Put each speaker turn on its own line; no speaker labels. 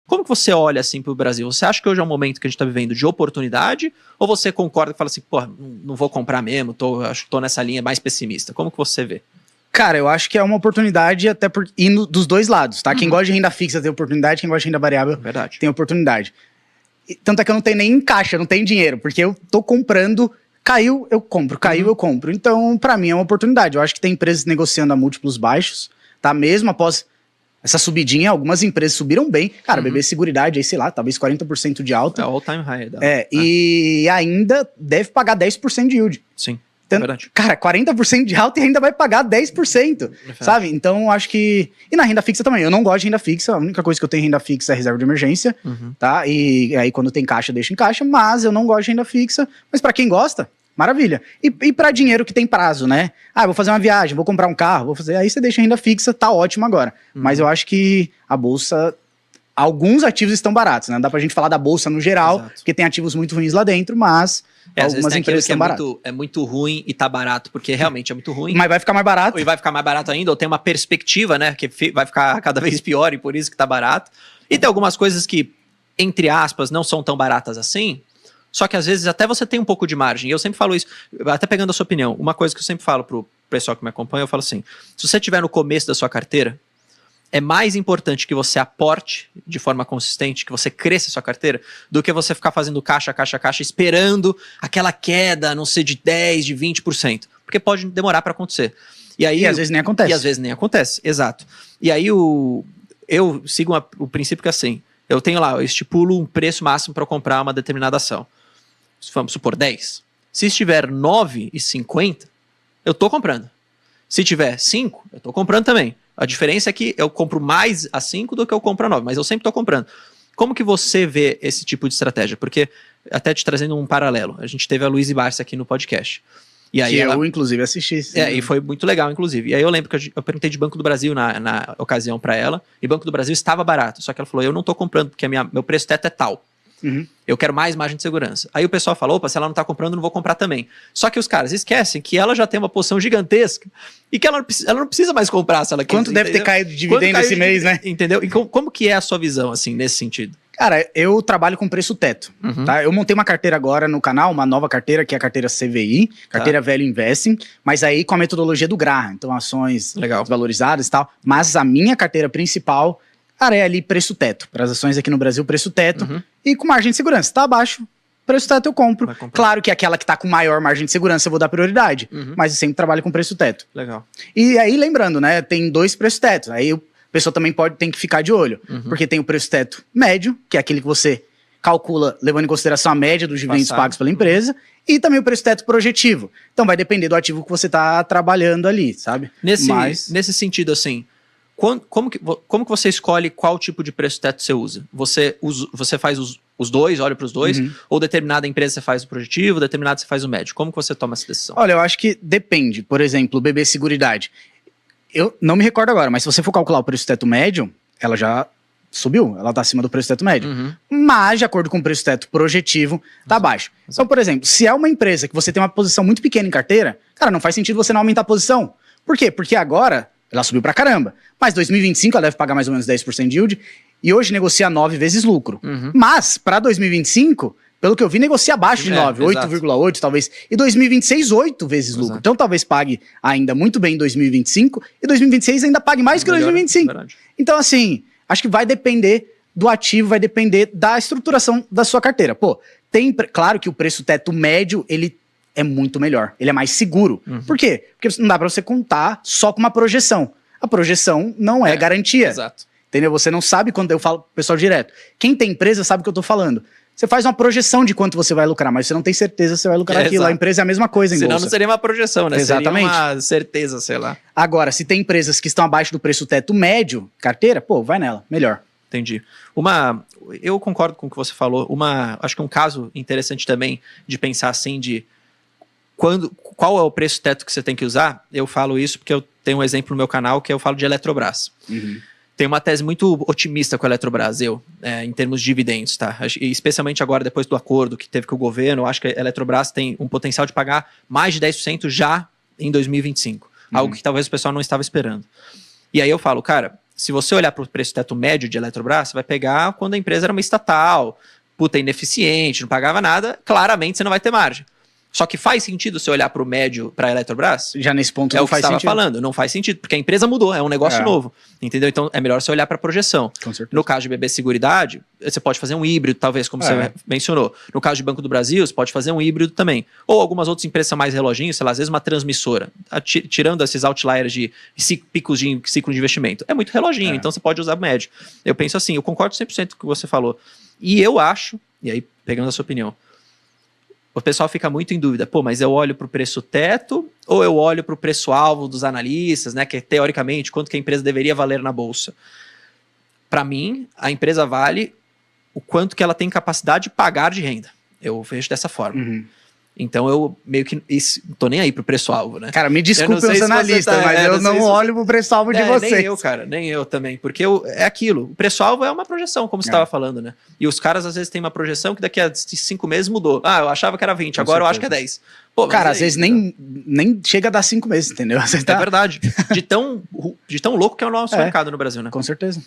Como que você olha assim para o Brasil? Você acha que hoje é um momento que a gente está vivendo de oportunidade? Ou você concorda e fala assim, pô, não vou comprar mesmo, acho que tô nessa linha mais pessimista? Como que você vê?
Cara, eu acho que é uma oportunidade até indo dos dois lados, tá? Quem gosta de renda fixa tem oportunidade, quem gosta de renda variável tem oportunidade. Tanto é que eu não tenho nem em caixa, não tenho dinheiro, porque eu tô comprando, caiu, eu compro, caiu, eu compro. Então, pra mim é uma oportunidade. Eu acho que tem empresas negociando a múltiplos baixos, tá? Mesmo após essa subidinha, algumas empresas subiram bem. Cara, BB Seguridade aí, sei lá, talvez 40% de alta.
É all time high.
E ainda deve pagar 10% de yield.
Sim.
Então, cara, 40% de alta e ainda vai pagar 10%, sabe? Então, eu acho que... E na renda fixa também. Eu não gosto de renda fixa. A única coisa que eu tenho em renda fixa é reserva de emergência, tá? E aí, quando tem caixa, deixa em caixa. Mas eu não gosto de renda fixa. Mas pra quem gosta, maravilha. E pra dinheiro que tem prazo, né? Ah, vou fazer uma viagem, vou comprar um carro, vou fazer... Aí você deixa em renda fixa, tá ótimo agora. Mas eu acho que a bolsa... Alguns ativos estão baratos, né? Não dá pra gente falar da bolsa no geral, porque tem ativos muito ruins lá dentro, mas algumas empresas estão baratas.
É muito ruim e tá barato, porque realmente é muito ruim.
Mas vai ficar mais barato.
E vai ficar mais barato ainda, ou tem uma perspectiva, né? Que vai ficar cada vez pior e por isso que tá barato. E tem algumas coisas que, entre aspas, não são tão baratas assim, só que às vezes até você tem um pouco de margem. E eu sempre falo isso, até pegando a sua opinião, uma coisa que eu sempre falo pro pessoal que me acompanha, eu falo assim, se você estiver no começo da sua carteira, é mais importante que você aporte de forma consistente, que você cresça a sua carteira, do que você ficar fazendo caixa, esperando aquela queda, não sei, de 10%, de 20%. Porque pode demorar para acontecer. E
às vezes nem acontece.
E às vezes nem acontece, exato. E aí eu sigo o princípio que é assim, eu estipulo um preço máximo para comprar uma determinada ação. Vamos supor 10. Se estiver 9,50, eu tô comprando. Se tiver 5, eu tô comprando também. A diferença é que eu compro mais a 5 do que eu compro a 9, mas eu sempre estou comprando. Como que você vê esse tipo de estratégia? Porque, até te trazendo um paralelo, a gente teve a Luísa Barça aqui no podcast. E aí
eu, inclusive, assisti.
E foi muito legal, inclusive. E aí eu lembro que eu perguntei de Banco do Brasil na ocasião para ela, e Banco do Brasil estava barato, só que ela falou, eu não estou comprando porque meu preço teto é tal. Eu quero mais margem de segurança. Aí o pessoal falou, opa, se ela não tá comprando, eu não vou comprar também. Só que os caras esquecem que ela já tem uma posição gigantesca e que ela não precisa mais comprar se ela quiser.
Quanto deve ter caído de dividendo esse mês, né?
Entendeu? E como que é a sua visão, assim, nesse sentido?
Cara, eu trabalho com preço teto, tá? Eu montei uma carteira agora no canal, uma nova carteira, que é a carteira CVI, carteira Velho Investing, mas aí com a metodologia do Graham, então ações desvalorizadas e tal. Mas a minha carteira principal... Cara, é ali preço teto. Para as ações aqui no Brasil, preço teto. E com margem de segurança. Tá abaixo, preço teto eu compro. Claro que aquela que tá com maior margem de segurança eu vou dar prioridade. Mas eu sempre trabalho com preço teto.
Legal.
E aí, lembrando, né? Tem 2 preços tetos. Aí a pessoa também tem que ficar de olho. Porque tem o preço teto médio, que é aquele que você calcula levando em consideração a média dos dividendos pagos pela empresa. E também o preço teto projetivo. Então vai depender do ativo que você tá trabalhando ali, sabe?
Nesse sentido, assim... Como que você escolhe qual tipo de preço teto você usa? Você faz os dois, olha para os dois? Ou determinada empresa você faz o projetivo, determinada você faz o médio? Como que você toma essa decisão?
Olha, eu acho que depende. Por exemplo, o BB Seguridade. Eu não me recordo agora, mas se você for calcular o preço teto médio, ela já subiu, ela tá acima do preço teto médio. Mas, de acordo com o preço teto projetivo, tá abaixo. Então, por exemplo, se é uma empresa que você tem uma posição muito pequena em carteira, cara, não faz sentido você não aumentar a posição. Por quê? Porque agora... Ela subiu pra caramba. Mas 2025 ela deve pagar mais ou menos 10% de yield. E hoje negocia 9 vezes lucro. Mas, pra 2025, pelo que eu vi, negocia abaixo de 9, 8,8 talvez. E 2026, 8 vezes lucro. Então talvez pague ainda muito bem em 2025. E 2026 ainda pague mais que 2025. Então, assim, acho que vai depender do ativo, vai depender da estruturação da sua carteira. Pô, claro que o preço teto médio, ele é muito melhor, ele é mais seguro. Por quê? Porque não dá pra você contar só com uma projeção. A projeção não é garantia.
Exato.
Entendeu? Você não sabe quando eu falo pro pessoal direto. Quem tem empresa sabe o que eu tô falando. Você faz uma projeção de quanto você vai lucrar, mas você não tem certeza se você vai lucrar aquilo. A empresa é a mesma coisa em bolsa.
Senão não seria uma projeção, né?
Exatamente.
Seria uma certeza, sei lá.
Agora, se tem empresas que estão abaixo do preço teto médio, carteira, pô, vai nela, melhor.
Entendi. Eu concordo com o que você falou. Acho que um caso interessante também de pensar assim de qual é o preço teto que você tem que usar, eu falo isso porque eu tenho um exemplo no meu canal que eu falo de Eletrobras. Tem uma tese muito otimista com a Eletrobras, em termos de dividendos, tá? E especialmente agora, depois do acordo que teve com o governo, eu acho que a Eletrobras tem um potencial de pagar mais de 10% já em 2025. Algo que talvez o pessoal não estava esperando. E aí eu falo, cara, se você olhar para o preço teto médio de Eletrobras, você vai pegar quando a empresa era uma estatal, puta, ineficiente, não pagava nada, claramente você não vai ter margem. Só que faz sentido você olhar para o médio para a Eletrobras?
Já nesse ponto
É
não
o que
faz
você estava
sentido.
falando, não faz sentido, porque a empresa mudou, é um negócio novo, entendeu? Então é melhor você olhar para a projeção.
Com certeza.
No caso de BB Seguridade, você pode fazer um híbrido, talvez, como você mencionou. No caso de Banco do Brasil, você pode fazer um híbrido também. Ou algumas outras empresas são mais reloginhos, sei lá, às vezes uma transmissora, tirando esses outliers de picos de ciclo de investimento. É muito reloginho, então você pode usar médio. Eu penso assim, eu concordo 100% com o que você falou. E eu acho, e aí pegando a sua opinião, o pessoal fica muito em dúvida, pô, mas eu olho para o preço teto ou eu olho para o preço-alvo dos analistas, né, que é, teoricamente, quanto que a empresa deveria valer na bolsa? Para mim, a empresa vale o quanto que ela tem capacidade de pagar de renda. Eu vejo dessa forma.
Uhum.
Então eu meio que tô nem aí pro preço-alvo, né?
Cara, me desculpe
sei
os
se você
analistas,
tá-
mas
é,
eu
não sei
não
se-
olho pro preço-alvo de vocês.
Nem eu, cara, nem eu também, porque é aquilo, o preço-alvo é uma projeção, como você estava falando, né? E os caras às vezes têm uma projeção que daqui a 5 meses mudou. Ah, eu achava que era 20,
Com
agora eu acho
certeza.
que é 10. Pô, mas
Cara,
aí,
às vezes
entendeu?
nem chega a dar 5 meses, entendeu? Você
É
tá...
verdade. De tão louco que é o nosso mercado no Brasil, né?
Com certeza.